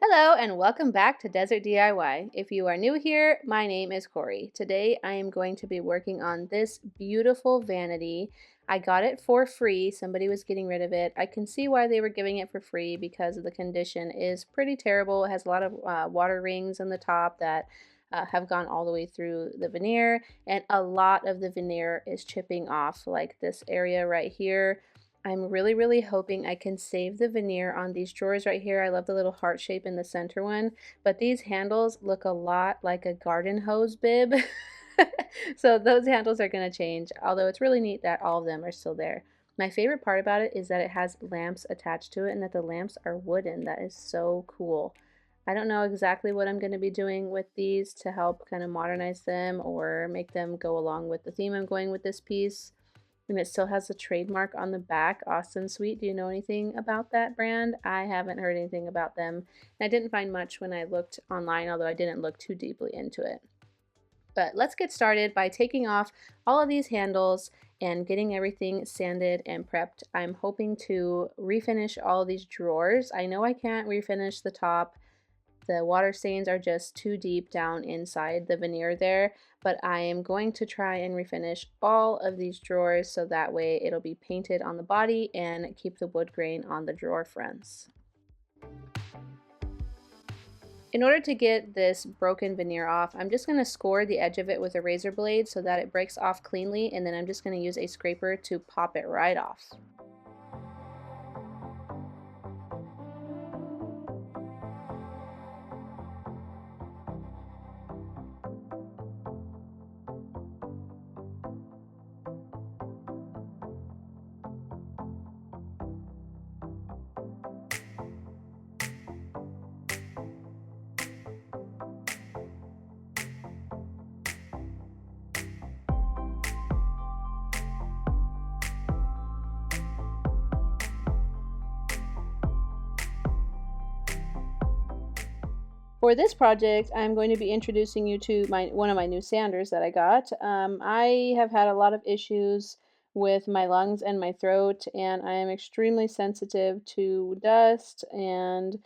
Hello and welcome back to Desert DIY. If you are new here, my name is Corey. Today I am going to be working on this beautiful vanity. I got it for free. Somebody was getting rid of it. I can see why they were giving it for free because the condition is pretty terrible. It has a lot of water rings on the top that have gone all the way through the veneer, and a lot of the veneer is chipping off, like this area right here. I'm really hoping I can save the veneer on these drawers right here. I love the little heart shape in the center one, but these handles look a lot like a garden hose bib. So those handles are going to change, although it's really neat that all of them are still there. My favorite part about it is that it has lamps attached to it and that the lamps are wooden. That is so cool. I don't know exactly what I'm going to be doing with these to help kind of modernize them or make them go along with the theme I'm going with this piece. And it still has the trademark on the back, Austin Sweet. Do you know anything about that brand? I haven't heard anything about them. And I didn't find much when I looked online, although I didn't look too deeply into it. But let's get started by taking off all of these handles and getting everything sanded and prepped. I'm hoping to refinish all of these drawers. I know I can't refinish the top. The water stains are just too deep down inside the veneer there, but I am going to try and refinish all of these drawers so that way it'll be painted on the body and keep the wood grain on the drawer fronts. In order to get this broken veneer off, I'm just going to score the edge of it with a razor blade so that it breaks off cleanly, and then I'm just going to use a scraper to pop it right off. For this project, I'm going to be introducing you to one of my new sanders that I got. I have had a lot of issues with my lungs and my throat, and I am extremely sensitive to dust and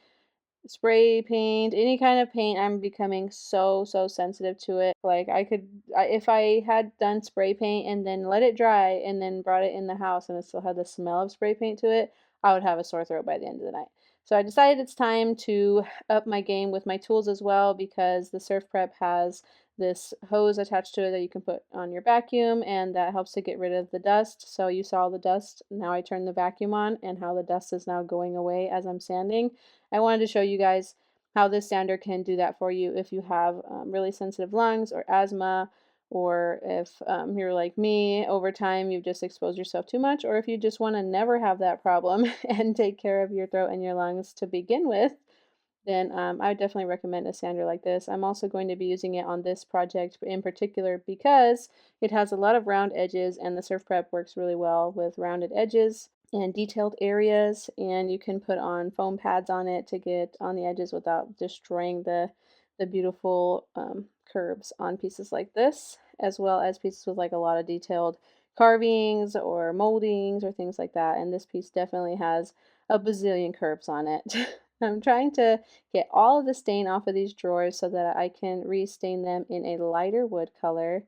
spray paint, any kind of paint. I'm becoming so sensitive to it. Like if I had done spray paint and then let it dry and then brought it in the house and it still had the smell of spray paint to it, I would have a sore throat by the end of the night. So I decided it's time to up my game with my tools as well, because the Surf Prep has this hose attached to it that you can put on your vacuum, and that helps to get rid of the dust. So you saw the dust. Now I turn the vacuum on and how the dust is now going away as I'm sanding. I wanted to show you guys how this sander can do that for you if you have really sensitive lungs or asthma, or if you're like me, over time you've just exposed yourself too much, or if you just want to never have that problem and take care of your throat and your lungs to begin with, then I would definitely recommend a sander like this. I'm also going to be using it on this project in particular because it has a lot of round edges, and the Surf Prep works really well with rounded edges and detailed areas, and you can put on foam pads on it to get on the edges without destroying the beautiful curves on pieces like this, as well as pieces with like a lot of detailed carvings or moldings or things like that. And this piece definitely has a bazillion curves on it. I'm trying to get all of the stain off of these drawers so that I can restain them in a lighter wood color.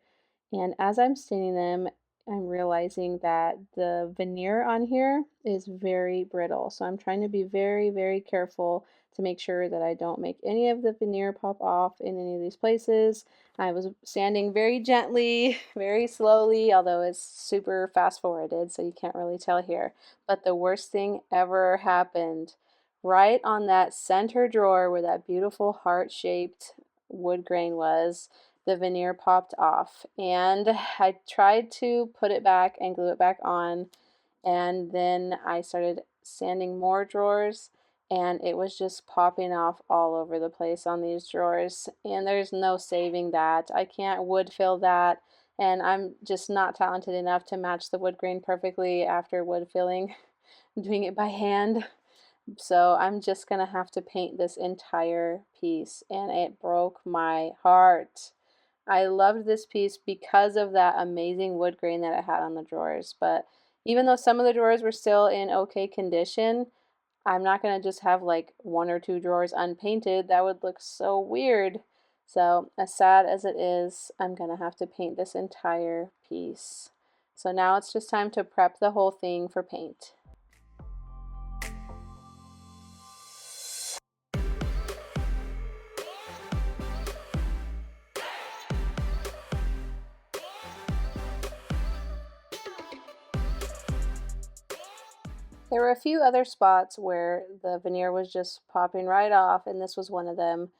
And as I'm staining them, I'm realizing that the veneer on here is very brittle. So I'm trying to be very careful to make sure that I don't make any of the veneer pop off in any of these places. I was sanding very gently, very slowly, although it's super fast forwarded, so you can't really tell here. But the worst thing ever happened. Right on that center drawer where that beautiful heart-shaped wood grain was, the veneer popped off, and I tried to put it back and glue it back on, and then I started sanding more drawers, and it was just popping off all over the place on these drawers, and there's no saving that. I can't wood fill that, and I'm just not talented enough to match the wood grain perfectly after wood filling. I'm doing it by hand. So I'm just gonna have to paint this entire piece, and it broke my heart. I loved this piece because of that amazing wood grain that it had on the drawers, but even though some of the drawers were still in okay condition, I'm not gonna just have like one or two drawers unpainted. That would look so weird. So as sad as it is, I'm gonna have to paint this entire piece. So now it's just time to prep the whole thing for paint. There were a few other spots where the veneer was just popping right off, and this was one of them.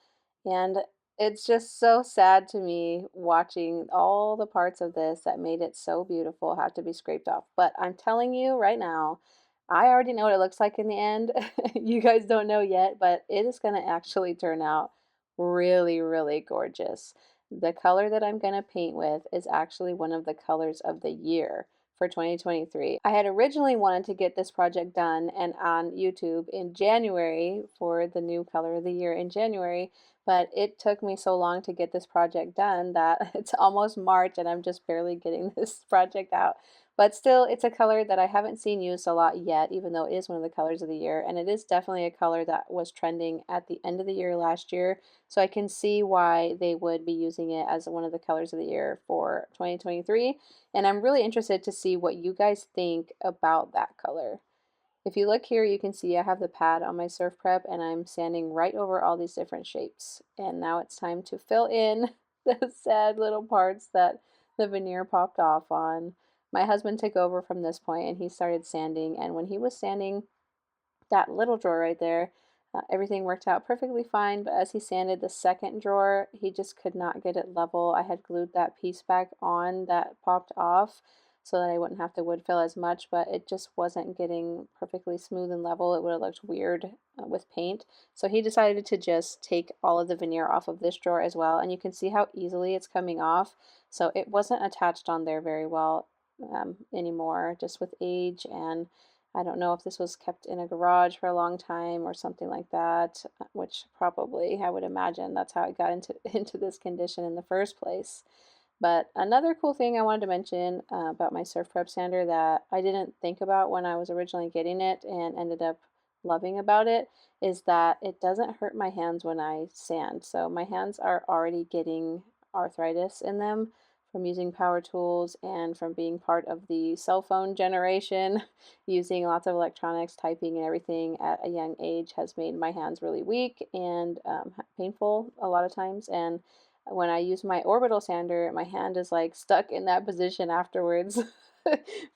And it's just so sad to me watching all the parts of this that made it so beautiful have to be scraped off. But I'm telling you right now, I already know what it looks like in the end. You guys don't know yet, but it is going to actually turn out really, really gorgeous. The color that I'm going to paint with is actually one of the colors of the year for 2023. I had originally wanted to get this project done and on YouTube in January for the new color of the year in January, but it took me so long to get this project done that it's almost March and I'm just barely getting this project out. But still, it's a color that I haven't seen used a lot yet, even though it is one of the colors of the year. And it is definitely a color that was trending at the end of the year last year. So I can see why they would be using it as one of the colors of the year for 2023. And I'm really interested to see what you guys think about that color. If you look here, you can see I have the pad on my Surf Prep and I'm sanding right over all these different shapes. And now it's time to fill in the sad little parts that the veneer popped off on. My husband took over from this point and he started sanding. And when he was sanding that little drawer right there, everything worked out perfectly fine. But as he sanded the second drawer, he just could not get it level. I had glued that piece back on that popped off so that I wouldn't have to wood fill as much, but it just wasn't getting perfectly smooth and level. It would have looked weird with paint. So he decided to just take all of the veneer off of this drawer as well, and you can see how easily it's coming off. So it wasn't attached on there very well anymore, just with age, and I don't know if this was kept in a garage for a long time or something like that, which probably I would imagine that's how it got into into this condition in the first place. But another cool thing I wanted to mention about my Surf Prep sander that I didn't think about when I was originally getting it and ended up loving about it is that it doesn't hurt my hands when I sand. So my hands are already getting arthritis in them from using power tools and from being part of the cell phone generation. Using lots of electronics, typing and everything at a young age has made my hands really weak and painful a lot of times. And when I use my orbital sander, my hand is like stuck in that position afterwards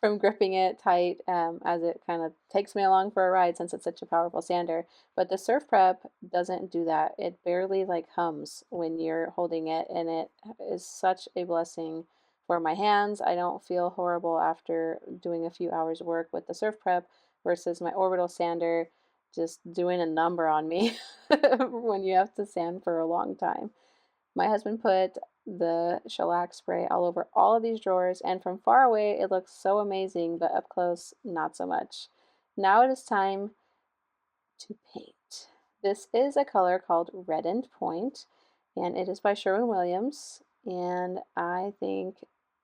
from gripping it tight as it kind of takes me along for a ride since it's such a powerful sander. But the Surf Prep doesn't do that. It barely like hums when you're holding it, and it is such a blessing for my hands. I don't feel horrible after doing a few hours work with the Surf Prep versus my orbital sander just doing a number on me when you have to sand for a long time. My husband put the shellac spray all over all of these drawers, and from far away it looks so amazing, but up close, not so much. Now it is time to paint. This is a color called Reddened Point, and it is by Sherwin-Williams, and I think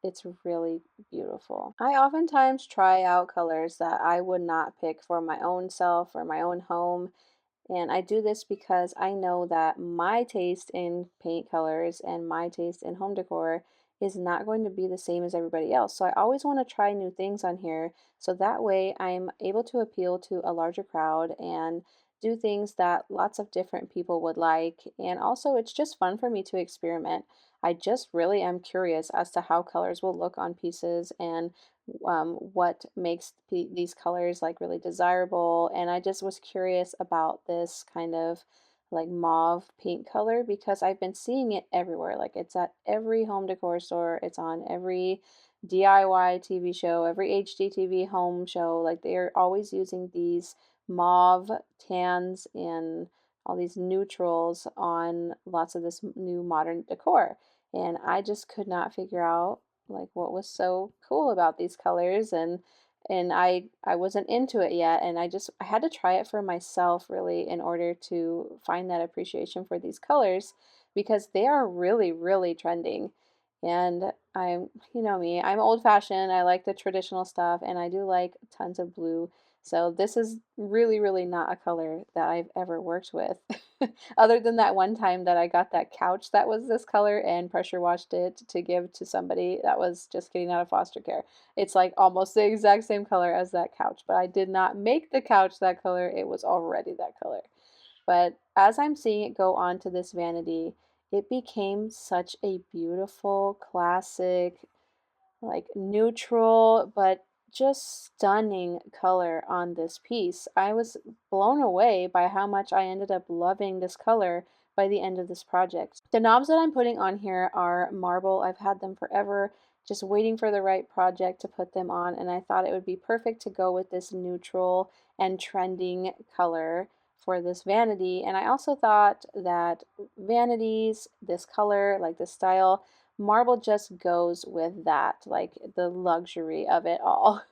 it's really beautiful. I oftentimes try out colors that I would not pick for my own self or my own home, and I do this because I know that my taste in paint colors and my taste in home decor is not going to be the same as everybody else. So I always want to try new things on here so that way I'm able to appeal to a larger crowd and do things that lots of different people would like. And also, it's just fun for me to experiment. I just really am curious as to how colors will look on pieces and what makes these colors like really desirable. And I just was curious about this kind of like mauve paint color because I've been seeing it everywhere. Like it's at every home decor store, it's on every DIY TV show, every HGTV home show. Like they're always using these mauve tans and all these neutrals on lots of this new modern decor. And I just could not figure out like what was so cool about these colors, and I wasn't into it yet, and I had to try it for myself really in order to find that appreciation for these colors because they are really, really trending. And you know me, I'm old fashioned. I like the traditional stuff and I do like tons of blue. So this is really, really not a color that I've ever worked with. Other than that one time that I got that couch that was this color and pressure washed it to give to somebody that was just getting out of foster care. It's like almost the exact same color as that couch, but I did not make the couch that color. It was already that color. But as I'm seeing it go on to this vanity, it became such a beautiful, classic, like neutral, but just stunning color on this piece. I was blown away by how much I ended up loving this color by the end of this project. The knobs that I'm putting on here are marble. I've had them forever, just waiting for the right project to put them on, and I thought it would be perfect to go with this neutral and trending color for this vanity. And I also thought that vanities, this color, like this style, marble just goes with that, like the luxury of it all.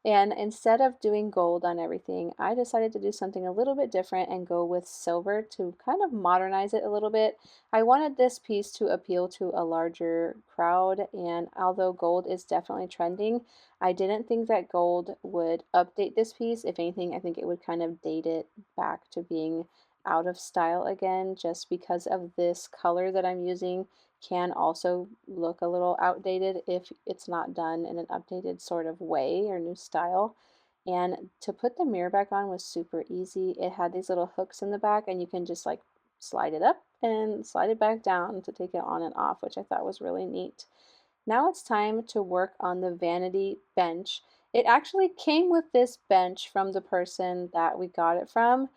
And instead of doing gold on everything, I decided to do something a little bit different and go with silver to kind of modernize it a little bit. I wanted this piece to appeal to a larger crowd, and although gold is definitely trending, I didn't think that gold would update this piece. If anything, I think it would kind of date it back to being out of style again, just because of this color that I'm using can also look a little outdated if it's not done in an updated sort of way or new style. And to put the mirror back on was super easy. It had these little hooks in the back, and you can just like slide it up and slide it back down to take it on and off, which I thought was really neat. Now it's time to work on the vanity bench. It actually came with this bench from the person that we got it from,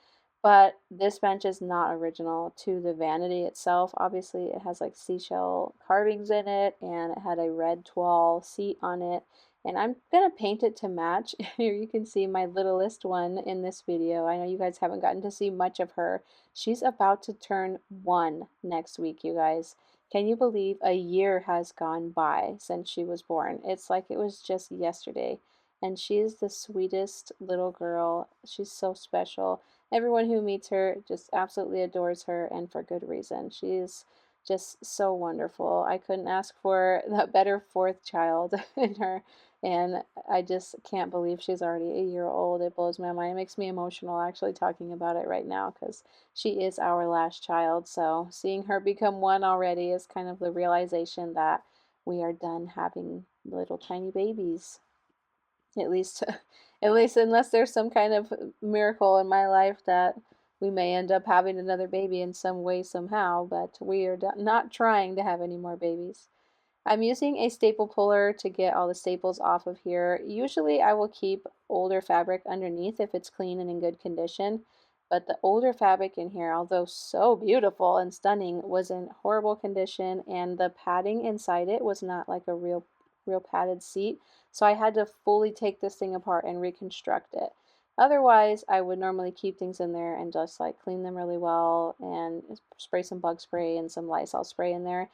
but this bench is not original to the vanity itself. Obviously, it has like seashell carvings in it and it had a red toile seat on it. And I'm gonna paint it to match. Here you can see my littlest one in this video. I know you guys haven't gotten to see much of her. She's about to turn 1 next week, you guys. Can you believe a year has gone by since she was born? It's like it was just yesterday. And she is the sweetest little girl. She's so special. Everyone who meets her just absolutely adores her, and for good reason. She is just so wonderful. I couldn't ask for a better fourth child in her. And I just can't believe she's already a year old. It blows my mind. It makes me emotional actually talking about it right now because she is our last child. So seeing her become 1 already is kind of the realization that we are done having little tiny babies. At least, at least unless there's some kind of miracle in my life that we may end up having another baby in some way somehow, but we are not trying to have any more babies. I'm using a staple puller to get all the staples off of here. Usually I will keep older fabric underneath if it's clean and in good condition, but the older fabric in here, although so beautiful and stunning, was in horrible condition, and the padding inside it was not like a real padded seat, so I had to fully take this thing apart and reconstruct it. Otherwise, I would normally keep things in there and just like clean them really well and spray some bug spray and some Lysol spray in there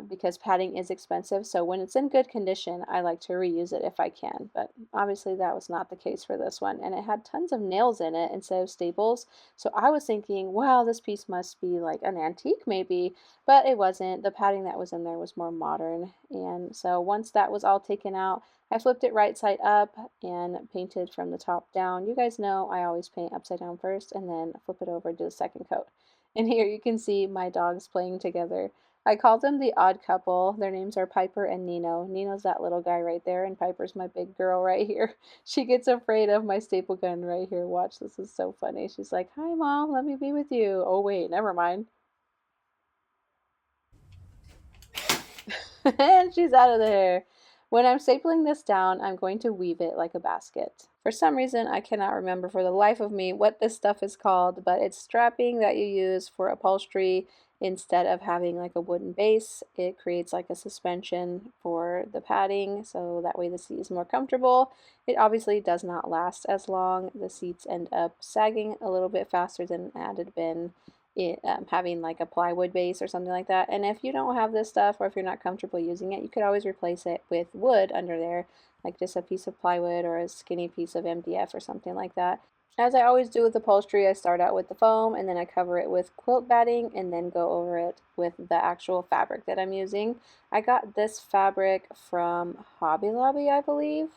because padding is expensive. So when it's in good condition, I like to reuse it if I can. But obviously that was not the case for this one. And it had tons of nails in it instead of staples. So I was thinking, wow, this piece must be like an antique maybe. But it wasn't. The padding that was in there was more modern. And so once that was all taken out, I flipped it right side up and painted from the top down. You guys know I always paint upside down first and then flip it over, do the second coat. And here you can see my dogs playing together. I called them the odd couple. Their names are Piper and Nino. Nino's that little guy right there, and Piper's my big girl right here. She gets afraid of my staple gun right here. Watch, this is so funny. She's like, "Hi, Mom, let me be with you." Oh, wait, never mind. And she's out of there. When I'm stapling this down, I'm going to weave it like a basket. For some reason, I cannot remember for the life of me what this stuff is called, but it's strapping that you use for upholstery instead of having like a wooden base. It creates like a suspension for the padding, so that way the seat is more comfortable. It obviously does not last as long. The seats end up sagging a little bit faster than it had been, having like a plywood base or something like that. And if you don't have this stuff, or if you're not comfortable using it, you could always replace it with wood under there, like just a piece of plywood or a skinny piece of MDF or something like that. As I always do with upholstery, I start out with the foam and then I cover it with quilt batting and then go over it with the actual fabric that I'm using. I got this fabric from Hobby Lobby, I believe.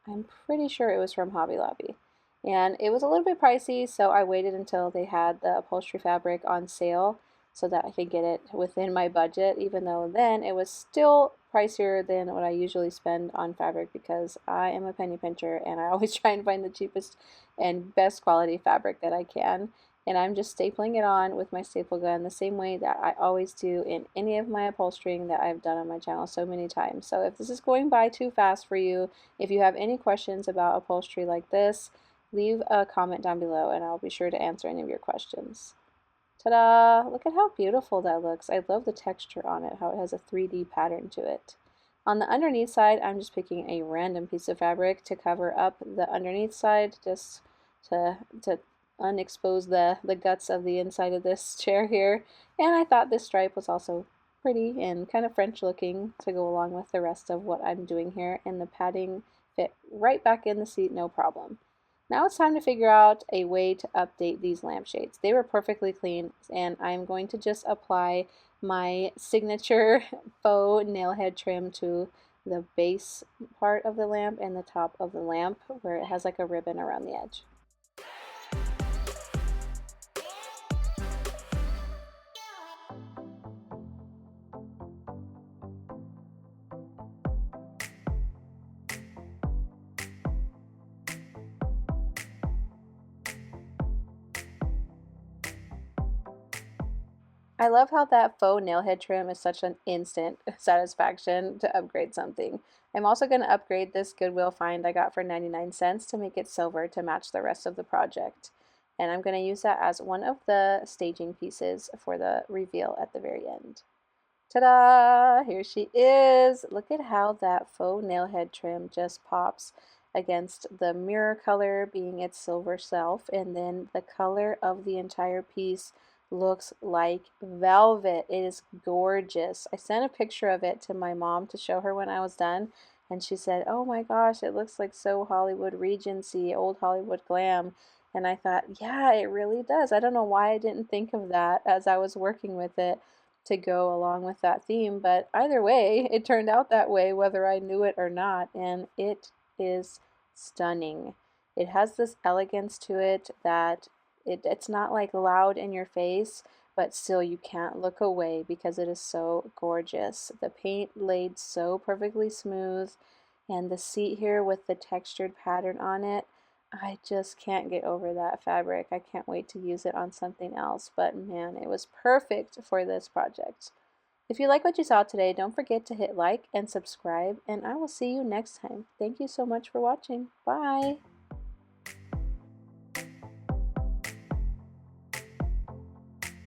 I'm pretty sure it was from Hobby Lobby. And it was a little bit pricey, so I waited until they had the upholstery fabric on sale so that I could get it within my budget, even though then it was still pricier than what I usually spend on fabric because I am a penny pincher and I always try and find the cheapest and best quality fabric that I can. And I'm just stapling it on with my staple gun the same way that I always do in any of my upholstering that I've done on my channel so many times. So if this is going by too fast for you, if you have any questions about upholstery like this, leave a comment down below and I'll be sure to answer any of your questions. Ta-da! Look at how beautiful that looks. I love the texture on it, how it has a 3D pattern to it. On the underneath side, I'm just picking a random piece of fabric to cover up the underneath side, just to unexpose the guts of the inside of this chair here. And I thought this stripe was also pretty and kind of French looking to go along with the rest of what I'm doing here, and the padding fit right back in the seat, no problem. Now it's time to figure out a way to update these lampshades. They were perfectly clean, and I'm going to just apply my signature faux nail head trim to the base part of the lamp and the top of the lamp where it has like a ribbon around the edge. I love how that faux nail head trim is such an instant satisfaction to upgrade something. I'm also going to upgrade this Goodwill find I got for 99 cents to make it silver to match the rest of the project. And I'm going to use that as one of the staging pieces for the reveal at the very end. Ta-da! Here she is! Look at how that faux nail head trim just pops against the mirror color being its silver self, and then the color of the entire piece looks like velvet. It is gorgeous. I sent a picture of it to my mom to show her when I was done, and she said, "Oh my gosh, it looks like so Hollywood Regency, old Hollywood glam." And I thought, yeah, it really does. I don't know why I didn't think of that as I was working with it to go along with that theme, but either way, it turned out that way whether I knew it or not, and it is stunning. It has this elegance to it that it's not like loud in your face, but still you can't look away because it is so gorgeous. The paint laid so perfectly smooth, and the seat here with the textured pattern on it, I just can't get over that fabric. I can't wait to use it on something else, but man, it was perfect for this project. If you like what you saw today, don't forget to hit like and subscribe, and I will see you next time. Thank you so much for watching. Bye!